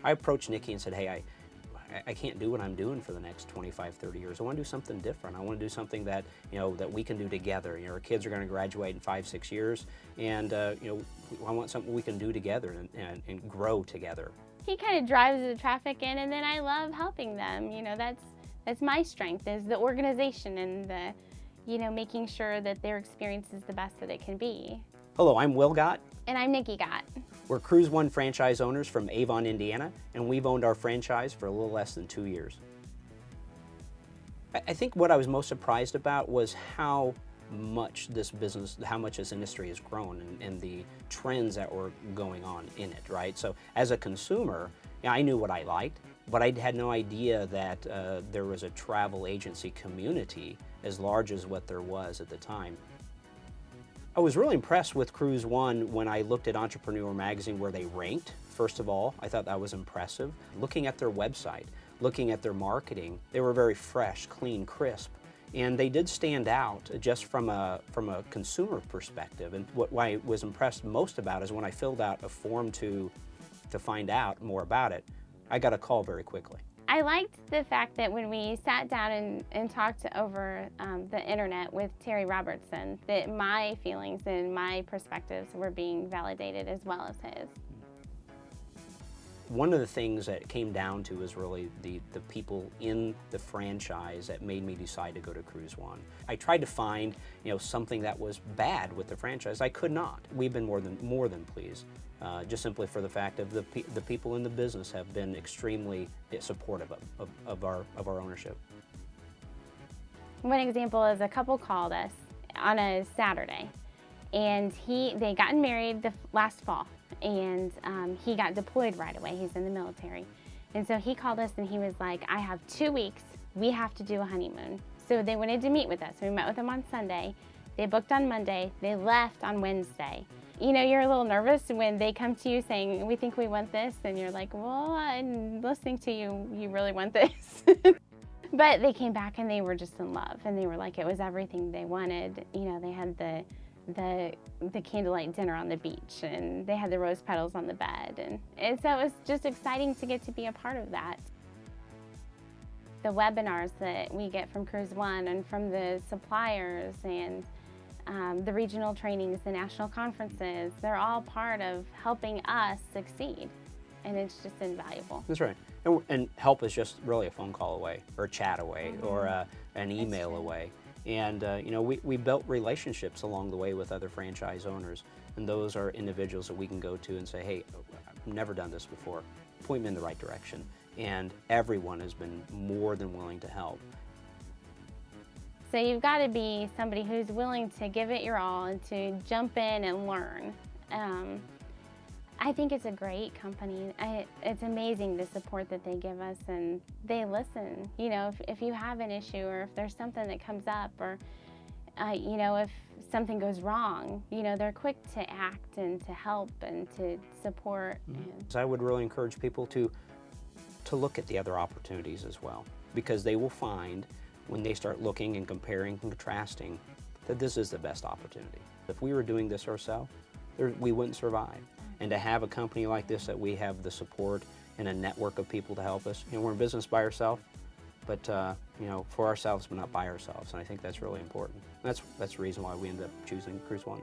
I approached Nikki and said, hey, I can't do what I'm doing for the next 25, 30 years. I want to do something different. I want to do something that, that we can do together. Our kids are going to graduate in 5, 6 years, and I want something we can do together and grow together. He kind of drives the traffic in, and then I love helping them. That's my strength, is the organization and the, making sure that their experience is the best that it can be. Hello, I'm Will Gott. And I'm Nikki Gott. We're CruiseOne franchise owners from Avon, Indiana, and we've owned our franchise for a little less than 2 years. I think what I was most surprised about was how much this industry has grown, and the trends that were going on in it, right? So as a consumer, I knew what I liked, but I had no idea that there was a travel agency community as large as what there was at the time. I was really impressed with CruiseOne when I looked at Entrepreneur Magazine, where they ranked. First of all, I thought that was impressive. Looking at their website, looking at their marketing, they were very fresh, clean, crisp. And they did stand out just from a consumer perspective. And what I was impressed most about is when I filled out a form to find out more about it, I got a call very quickly. I liked the fact that when we sat down and talked over the internet with Terry Robertson, that my feelings and my perspectives were being validated as well as his. One of the things that it came down to is really the people in the franchise that made me decide to go to CruiseOne. I tried to find something that was bad with the franchise. I could not. We've been more than pleased, just simply for the fact of the people in the business have been extremely supportive of our ownership. One example is a couple called us on a Saturday, and they gotten married last fall. And he got deployed right away. He's in the military. And so he called us and he was like, I have 2 weeks. We have to do a honeymoon. So they wanted to meet with us. We met with them on Sunday. They booked on Monday. They left on Wednesday. You're a little nervous when they come to you saying, we think we want this. And you're like, well, I'm listening to you. You really want this. But they came back and they were just in love. And they were like, it was everything they wanted. They had the candlelight dinner on the beach, and they had the rose petals on the bed, and so it was just exciting to get to be a part of that. The webinars that we get from CruiseOne and from the suppliers and the regional trainings, the national conferences, they're all part of helping us succeed, and it's just invaluable. That's right. And help is just really a phone call away, or a chat away, or an email away. And we built relationships along the way with other franchise owners, and those are individuals that we can go to and say, hey, I've never done this before, point me in the right direction. And everyone has been more than willing to help. So you've got to be somebody who's willing to give it your all and to jump in and learn. I think it's a great company. It's amazing the support that they give us, and they listen. If you have an issue, or if there's something that comes up, or if something goes wrong, they're quick to act and to help and to support. So I would really encourage people to look at the other opportunities as well, because they will find when they start looking and comparing and contrasting that this is the best opportunity. If we were doing this ourselves, we wouldn't survive. And to have a company like this, that we have the support and a network of people to help us. We're in business by ourselves, but for ourselves, but not by ourselves. And I think that's really important. That's the reason why we ended up choosing CruiseOne.